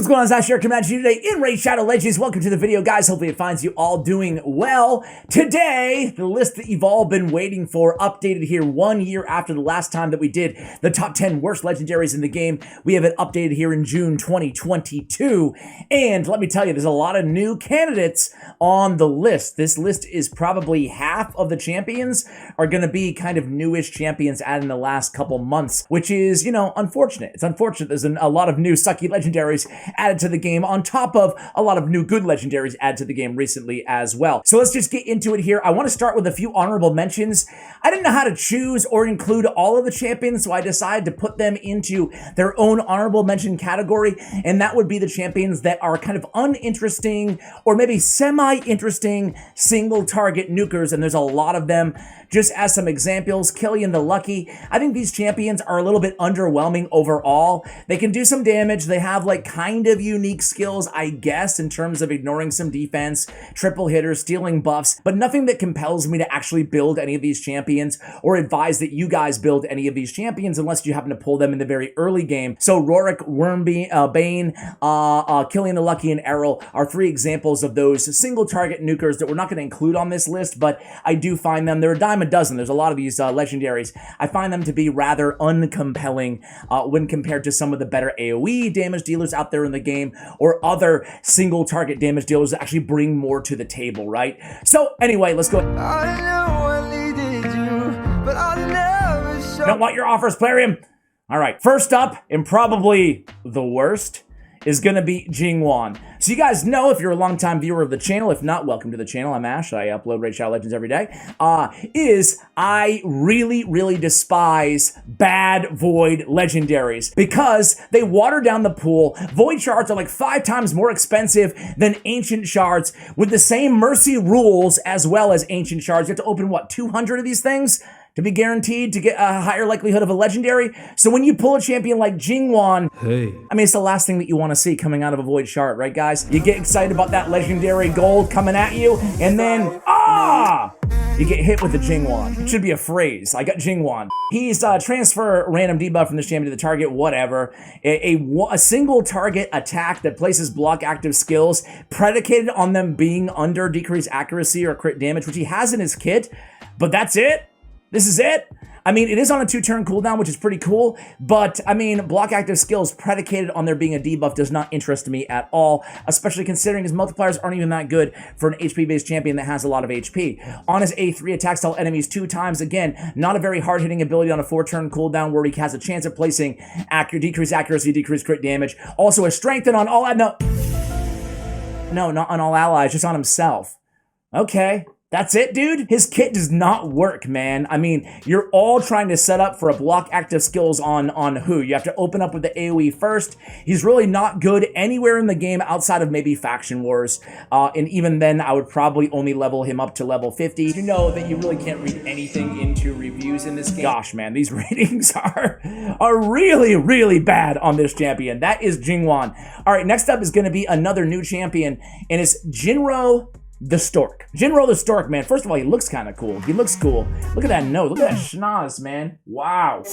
What's going on, Ash here coming at you today in Raid Shadow Legends. Welcome to the video, guys. Hopefully it finds you all doing well. Today, the list that you've all been waiting for, updated here 1 year after the last time that we did the top 10 worst legendaries in the game. We have it updated here in June 2022. And let me tell you, there's a lot of new candidates on the list. This list is probably half of the champions are going to be kind of newish champions added in the last couple months, which is, you know, unfortunate. It's unfortunate. There's a lot of new sucky legendaries added to the game on top of a lot of new good legendaries added to the game recently as well. So let's just get into it here. I want to start with a few honorable mentions. I didn't know how to choose or include all of the champions, so I decided to put them into their own honorable mention category, and that would be the champions that are kind of uninteresting or maybe semi-interesting single target nukers, and there's a lot of them. Just as some examples, Killian the Lucky. I think these champions are a little bit underwhelming overall. They can do some damage. They have like kind of unique skills, I guess, in terms of ignoring some defense, triple hitters, stealing buffs, but nothing that compels me to actually build any of these champions or advise that you guys build any of these champions unless you happen to pull them in the very early game. So Rorik, Bane, Killian the Lucky, and Errol are three examples of those single target nukers that we're not going to include on this list, but I do find them, they're a dime a dozen. There's a lot of these legendaries. I find them to be rather uncompelling when compared to some of the better AoE damage dealers out there in the game or other single target damage dealers that actually bring more to the table, right? So anyway, let's go. Don't want your offers, Plarium. All right, first up, and probably the worst, is going to be Jing Wang. So you guys know, if you're a longtime viewer of the channel, if not, welcome to the channel. I'm Ash. I upload Raid Shadow Legends every day. I really despise bad Void legendaries because they water down the pool. Void shards are like 5 times more expensive than ancient shards with the same mercy rules as well as ancient shards. You have to open, what, 200 of these things to be guaranteed to get a higher likelihood of a legendary? So when you pull a champion like Jing Wang, I mean, it's the last thing that you want to see coming out of a Void Shard, right, guys? You get excited about that legendary gold coming at you, and then, you get hit with the Jing Wang. It should be a phrase. I got Jing Wang. He's transfer random debuff from this champion to the target, whatever. A single target attack that places block active skills predicated on them being under decreased accuracy or crit damage, which he has in his kit, but that's it? This is it? I mean, it is on a 2-turn cooldown, which is pretty cool, but I mean, block active skills predicated on there being a debuff does not interest me at all, especially considering his multipliers aren't even that good for an HP-based champion that has a lot of HP. On his A3, attacks all enemies 2 times. Again, not a very hard-hitting ability on a 4-turn cooldown where he has a chance of placing decreased accuracy, decreased crit damage. Also a strengthen on all, no, not on all allies, just on himself. Okay. That's it, dude? His kit does not work, man. I mean, you're all trying to set up for a block active skills on who? You have to open up with the AoE first. He's really not good anywhere in the game outside of maybe Faction Wars. And even then, I would probably only level him up to level 50. You know that you really can't read anything into reviews in this game. Gosh, man, these ratings are really bad on this champion. That is Jing Wang. All right, next up is going to be another new champion, and it's Jinro the Stork. Jinro the Stork, man. First of all, he looks kind of cool. He looks cool. Look at that nose. Look at that schnoz, man. Wow.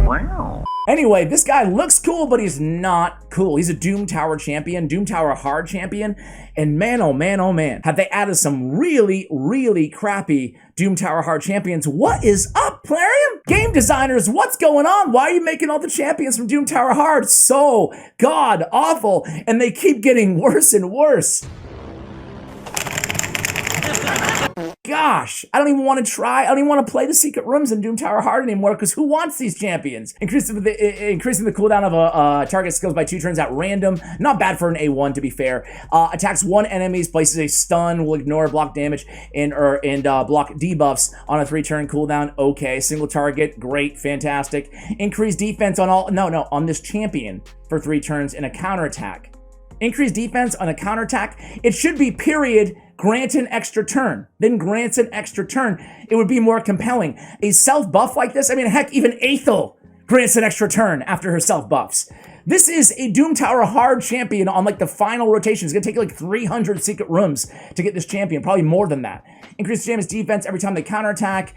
Wow. Anyway, this guy looks cool, but he's not cool. He's a Doom Tower champion, Doom Tower hard champion, and man, oh man, have they added some really crappy Doom Tower hard champions. What is up, Plarium? Game designers, what's going on? Why are you making all the champions from Doom Tower hard so god awful, and they keep getting worse and worse? Gosh, I don't even want to try. I don't even want to play the secret rooms in Doom Tower hard anymore because who wants these champions? Increasing the cooldown of a target skills by 2 turns at random. Not bad for an A1, to be fair. Attacks 1 enemy, places a stun, will ignore block damage and block debuffs on a 3-turn cooldown. Okay, single target, great, fantastic. Increased defense on on this champion for 3 turns in a counterattack. Increased defense on a counterattack. It should be period. Grant an extra turn, then grants an extra turn. It would be more compelling. A self buff like this, I mean, heck, even Aethel grants an extra turn after her self buffs. This is a Doom Tower hard champion on like the final rotation. It's gonna take like 300 secret rooms to get this champion, probably more than that. Increase the champion's defense every time they counterattack.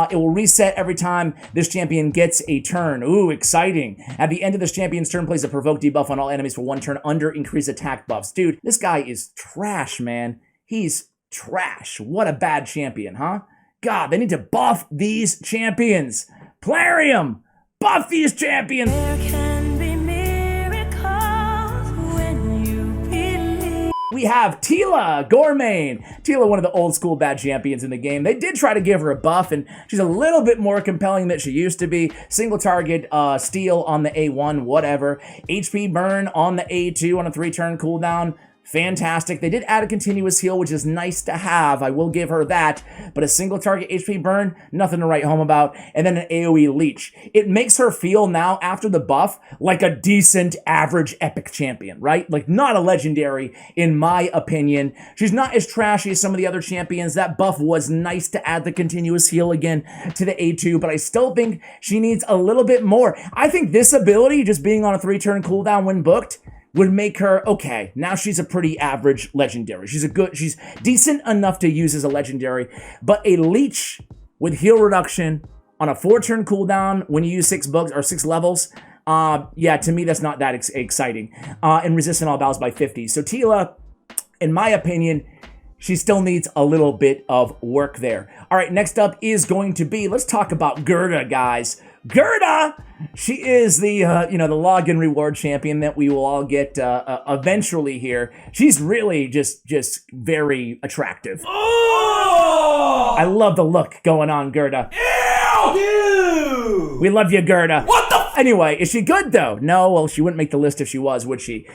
It will reset every time this champion gets a turn. Ooh, exciting. At the end of this champion's turn, place a provoke debuff on all enemies for 1 turn under increased attack buffs. Dude, this guy is trash, man. He's trash. What a bad champion, huh? God, they need to buff these champions. Plarium, buff these champions. There can be miracles when you believe. We have Tila, Gourmet. Tila, one of the old school bad champions in the game. They did try to give her a buff, and she's a little bit more compelling than she used to be. Single target steal on the A1, whatever. HP burn on the A2 on a 3-turn cooldown. Fantastic. They did add a continuous heal, which is nice to have. I will give her that. But a single target HP burn, nothing to write home about. And then an AoE leech. It makes her feel now, after the buff, like a decent average epic champion, right? Like not a legendary, in my opinion. She's not as trashy as some of the other champions. That buff was nice to add the continuous heal again to the A2, but I still think she needs a little bit more. I think this ability, just being on a 3-turn cooldown when booked, would make her, okay, now she's a pretty average legendary. She's decent enough to use as a legendary, but a leech with heal reduction on a 4-turn cooldown when you use 6 bugs or 6 levels, yeah, to me, that's not that exciting. And resistant all battles by 50. So Tila, in my opinion, she still needs a little bit of work there. All right, next up is going to be, let's talk about Gerda, guys. Gerda! She is the, the login reward champion that we will all get eventually here. She's really just very attractive. Oh! I love the look going on, Gerda. Ew! We love you, Gerda. What the? Anyway, is she good though? No, well, she wouldn't make the list if she was, would she?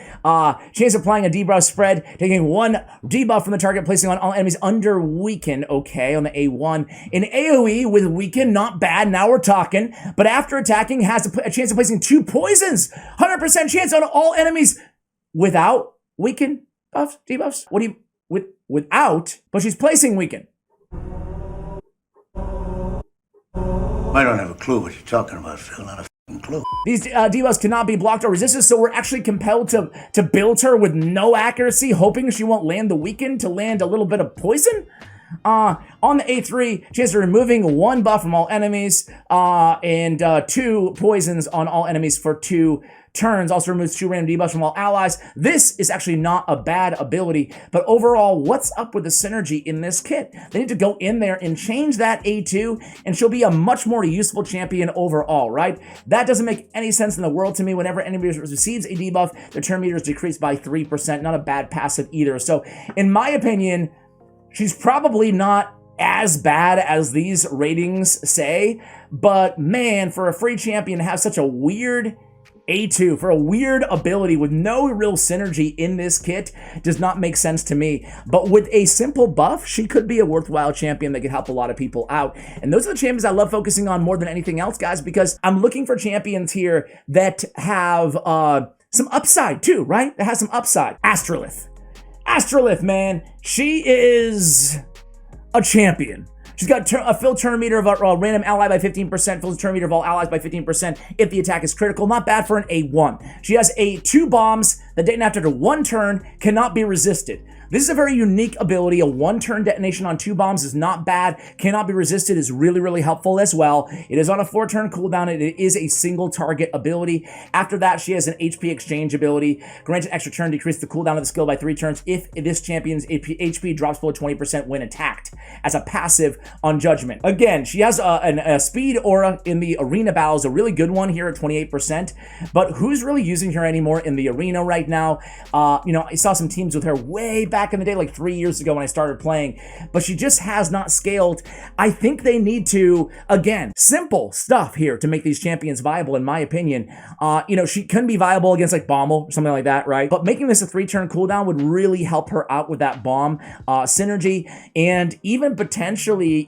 She is applying a debuff spread, taking 1 debuff from the target, placing on all enemies under weaken, okay, on the A1. In AoE with weaken, not bad, now we're talking. But after attacking, has a chance of placing 2 poisons. 100% chance on all enemies without weaken buffs, debuffs. What do you, without, but she's placing weaken. I don't have a clue what you're talking about, Phil. Not a f***ing clue. These debuffs cannot be blocked or resisted, so we're actually compelled to build her with no accuracy, hoping she won't land the weaken to land a little bit of poison. On the A3, she has removing 1 buff from all enemies, and 2 poisons on all enemies for 2 turns. Also removes 2 random debuffs from all allies. This is actually not a bad ability, but overall, what's up with the synergy in this kit? They need to go in there and change that A2, and she'll be a much more useful champion overall, right? That doesn't make any sense in the world to me. Whenever anybody receives a debuff, their turn meter is decreased by 3%. Not a bad passive either. So, in my opinion, she's probably not as bad as these ratings say, but man, for a free champion to have such a weird A2, for a weird ability with no real synergy in this kit, does not make sense to me. But with a simple buff, she could be a worthwhile champion that could help a lot of people out. And those are the champions I love focusing on more than anything else, guys, because I'm looking for champions here that have some upside too, right? That has some upside. Astralis. Astralis, man, she is a champion. She's got a fill turn meter of a random ally by 15%, fills turn meter of all allies by 15% if the attack is critical. Not bad for an A1. She has 2 bombs that detonate after 1 turn, cannot be resisted. This is a very unique ability. A 1-turn detonation on 2 bombs is not bad. Cannot be resisted is really, really helpful as well. It is on a 4-turn cooldown, and it is a single target ability. After that, she has an HP exchange ability. Grant an extra turn, decrease the cooldown of the skill by 3 turns if this champion's HP drops below 20% when attacked, as a passive on judgment. Again, she has a speed aura in the arena battles, a really good one here at 28%, but who's really using her anymore in the arena right now? I saw some teams with her way back in the day, like 3 years ago when I started playing, but she just has not scaled. I think they need to, again, simple stuff here to make these champions viable, in my opinion. She can be viable against like Bommel or something like that, right? But making this a 3-turn cooldown would really help her out with that bomb synergy, and even potentially,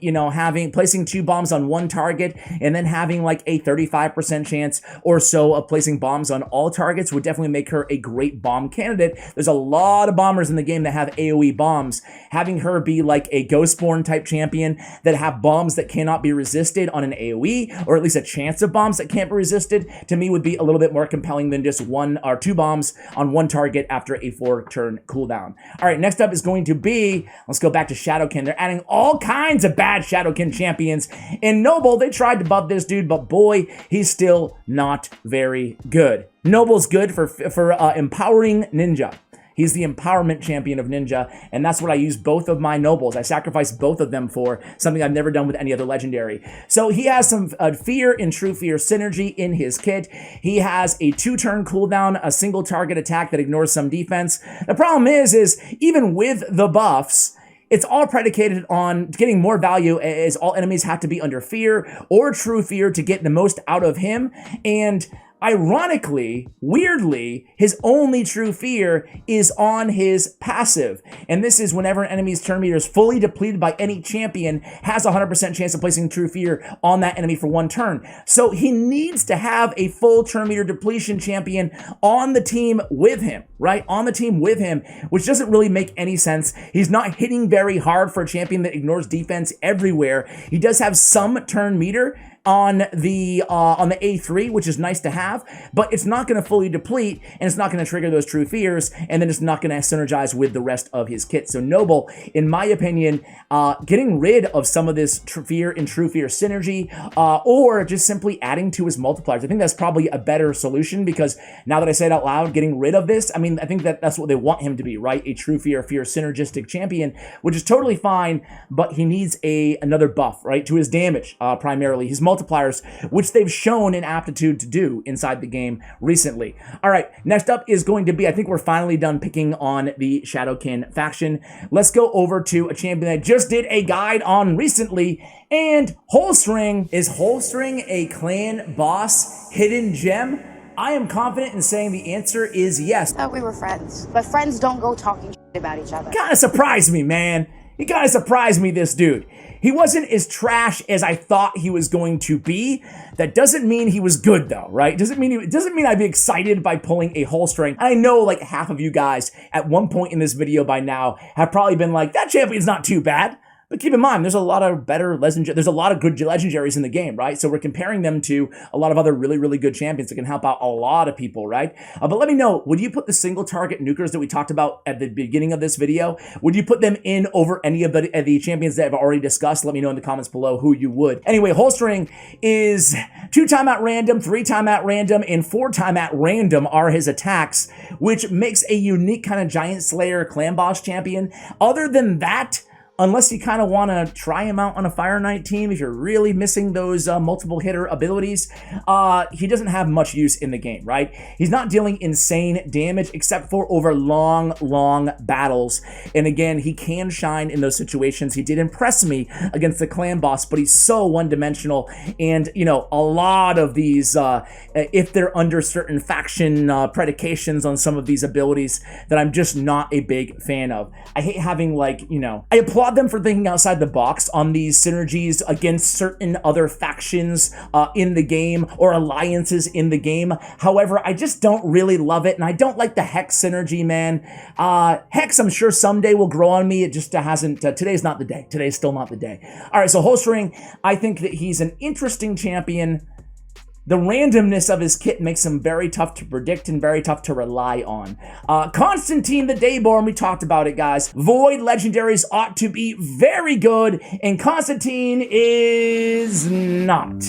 placing 2 bombs on 1 target and then having like a 35% chance or so of placing bombs on all targets would definitely make her a great bomb candidate. There's a lot of bombers in the game that have AoE bombs, having her be like a Ghostborn type champion that have bombs that cannot be resisted on an AoE, or at least a chance of bombs that can't be resisted, to me would be a little bit more compelling than just 1 or 2 bombs on 1 target after a 4-turn cooldown. All right, next up is going to be, let's go back to Shadowkin. They're adding all kinds of bad Shadowkin champions. In Noble, they tried to buff this dude, but boy, he's still not very good. Noble's good for empowering Ninja. He's the empowerment champion of Ninja, and that's what I use both of my Nobles. I sacrifice both of them for, something I've never done with any other legendary. So he has some Fear and True Fear synergy in his kit. He has a 2-turn cooldown, a single target attack that ignores some defense. The problem is even with the buffs, it's all predicated on getting more value, as all enemies have to be under Fear or True Fear to get the most out of him. And ironically, weirdly, his only True Fear is on his passive. And this is whenever an enemy's turn meter is fully depleted by any champion, has a 100% chance of placing True Fear on that enemy for 1 turn. So he needs to have a full turn meter depletion champion on the team with him, right? On the team with him, which doesn't really make any sense. He's not hitting very hard for a champion that ignores defense everywhere. He does have some turn meter on the A3, which is nice to have, but it's not going to fully deplete, and it's not going to trigger those True Fears, and then it's not going to synergize with the rest of his kit. So Noble, in my opinion, getting rid of some of this Fear and True Fear synergy, or just simply adding to his multipliers. I think that's probably a better solution, because now that I say it out loud, getting rid of this, I mean, I think that's what they want him to be, right? A True Fear synergistic champion, which is totally fine, but he needs another buff, right? To his damage, primarily. His multipliers, which they've shown an aptitude to do inside the game recently. All right, next up is going to be, I think we're finally done picking on the Shadowkin faction. Let's go over to a champion I just did a guide on recently, and Holsting. Is Holsting a clan boss hidden gem? I am confident in saying the answer is yes. Thought we were friends, but friends don't go talking shit about each other. Kinda surprised me, man. He kinda surprised me, this dude. He wasn't as trash as I thought he was going to be. That doesn't mean he was good, though, right? It doesn't mean I'd be excited by pulling a Holsting. I know like half of you guys at one point in this video by now have probably been like, that champion's not too bad. But keep in mind, there's a lot of there's a lot of good legendaries in the game, right? So we're comparing them to a lot of other really, really good champions that can help out a lot of people, right? But let me know, would you put the single target nukers that we talked about at the beginning of this video, would you put them in over any of the champions that I've already discussed? Let me know in the comments below who you would. Anyway, Holsting is 2-time at random, 3-time at random, and 4-time at random are his attacks, which makes a unique kind of Giant Slayer clan boss champion. Other than that, unless you kind of want to try him out on a Fire Knight team, if you're really missing those multiple hitter abilities, he doesn't have much use in the game, right? He's not dealing insane damage except for over long battles. And again, he can shine in those situations. He did impress me against the clan boss, but he's so one-dimensional. And, you know, a lot of these, if they're under certain faction predications on some of these abilities, that I'm just not a big fan of. I hate having, like, you know, I applaud them for thinking outside the box on these synergies against certain other factions in the game or alliances in the game. However, I just don't really love it, and I don't like the Hex synergy, man. Hex, I'm sure someday will grow on me. It just hasn't. Today's not the day. Today's still not the day. All right, so Holsting, I think that he's an interesting champion. The randomness of his kit makes him very tough to predict and very tough to rely on. Constantine the Dayborn, we talked about it, guys. Void legendaries ought to be very good, and Constantine is not.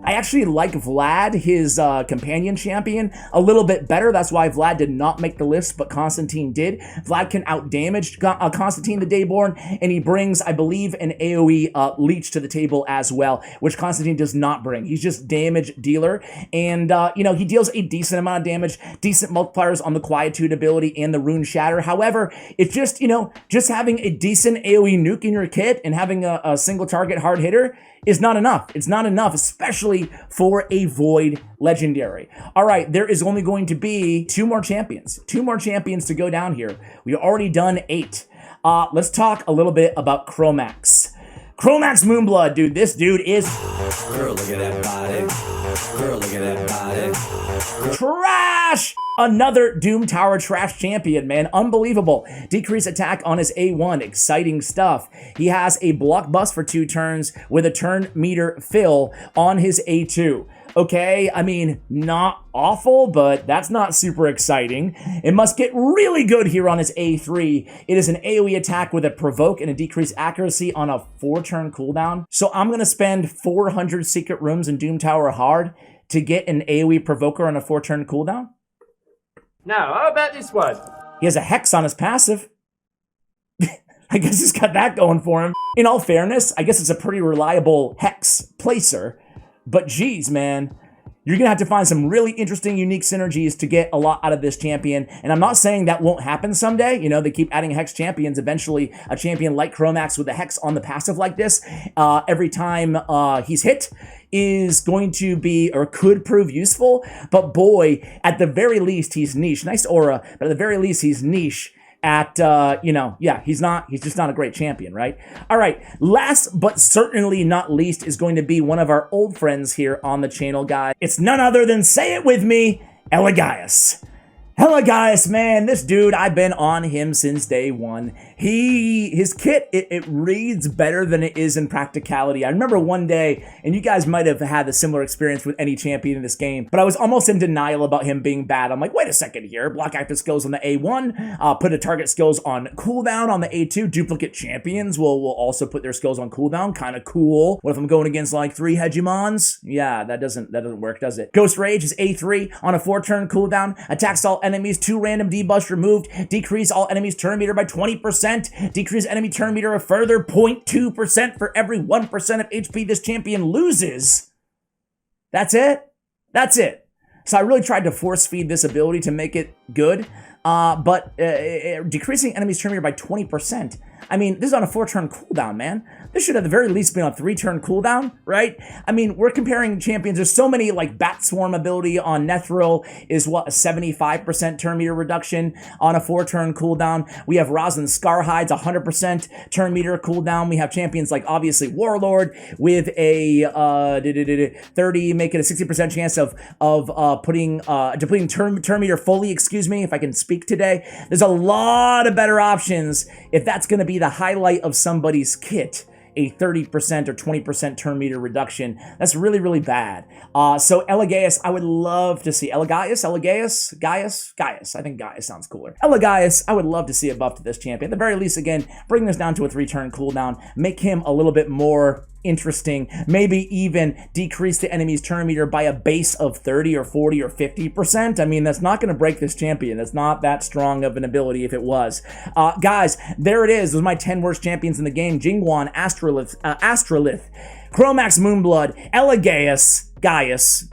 I actually like Vlad, his companion champion, a little bit better. That's why Vlad did not make the list, but Constantine did. Vlad can outdamage Constantine the Dayborn, and he brings, I believe, an AoE leech to the table as well, which Constantine does not bring. He's just damage dealer, and, you know, he deals a decent amount of damage, decent multipliers on the Quietude ability and the Rune Shatter. However, it's just, you know, just having a decent AoE nuke in your kit and having a single target hard hitter is not enough. It's not enough, especially for a Void legendary. All right, there is only going to be 2 more champions. 2 more champions to go down here. We've already done 8. Let's talk a little bit about Chromax. Chromax Moonblood, dude. This dude is Girl, look at that body. Girl, look at that body. trash. Another Doom Tower trash champion, man. Unbelievable. Decrease attack on his A1. Exciting stuff. He has a block bust for 2 turns with a turn meter fill on his A2. Okay, I mean, not awful, but that's not super exciting. It must get really good here on his A3. It is an AoE attack with a provoke and a decreased accuracy on a 4-turn cooldown. So I'm going to spend 400 secret rooms in Doom Tower hard to get an AoE provoker on a 4-turn cooldown? Now, how about this one? He has a Hex on his passive. I guess he's got that going for him. In all fairness, I guess it's a pretty reliable Hex placer. But geez, man, you're going to have to find some really interesting, unique synergies to get a lot out of this champion. And I'm not saying that won't happen someday. You know, they keep adding Hex champions. Eventually, a champion like Chromax with a Hex on the passive like this, every time he's hit, is going to be, or could prove useful. But boy, at the very least, he's niche. Nice aura, but at the very least, he's niche. At, he's just not a great champion, right? All right, last but certainly not least is going to be one of our old friends here on the channel, guys. It's none other than, say it with me, Elegas. Elegas, man, this dude, I've been on him since day one. His kit, it reads better than it is in practicality. I remember one day, and you guys might have had a similar experience with any champion in this game, but I was almost in denial about him being bad. I'm like, wait a second here, block active skills on the A1, put a target skills on cooldown on the A2, duplicate champions will also put their skills on cooldown, kind of cool. What if I'm going against like 3 hegemons? Yeah, that doesn't work, does it? Ghost Rage is A3 on a 4-turn cooldown, attacks all enemies, 2 random debuffs removed, decrease all enemies turn meter by 20%, decrease enemy turn meter a further 0.2% for every 1% of HP this champion loses. That's it? That's it. So I really tried to force feed this ability to make it good, but decreasing enemies turn meter by 20%. I mean, this is on a 4-turn cooldown, man. This should at the very least be on a 3-turn cooldown, right? I mean, we're comparing champions. There's so many, like, Bat Swarm ability on Nethril is, what, a 75% turn meter reduction on a 4-turn cooldown. We have Roslyn Scarhide's 100% turn meter cooldown. We have champions like, obviously, Warlord with a 30, make it a 60% chance of depleting turn meter fully, excuse me, if I can speak today. There's a lot of better options if that's going to be the highlight of somebody's kit. A 30% or 20% turn meter reduction. That's really, really bad. So Elegas, I would love to see Gaius. I think Gaius sounds cooler. Elegas, I would love to see a buff to this champion. At the very least, again, bring this down to a 3-turn cooldown. Make him a little bit more interesting, maybe even decrease the enemy's turn meter by a base of 30 or 40 or 50%. I mean, that's not going to break this champion. That's not that strong of an ability if it was. Guys, there it is. Those are my 10 worst champions in the game. Jing Wang, Astralis, Chromax Moonblood, Elegas, Gaius,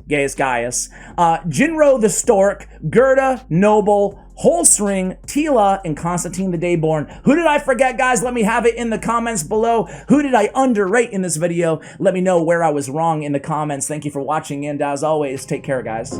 Jinro the Stork, Gerda, Noble, Holsting, Tila, and Constantine the Dayborn. Who did I forget, guys? Let me have it in the comments below. Who did I underrate in this video? Let me know where I was wrong in the comments. Thank you for watching, and as always, take care, guys.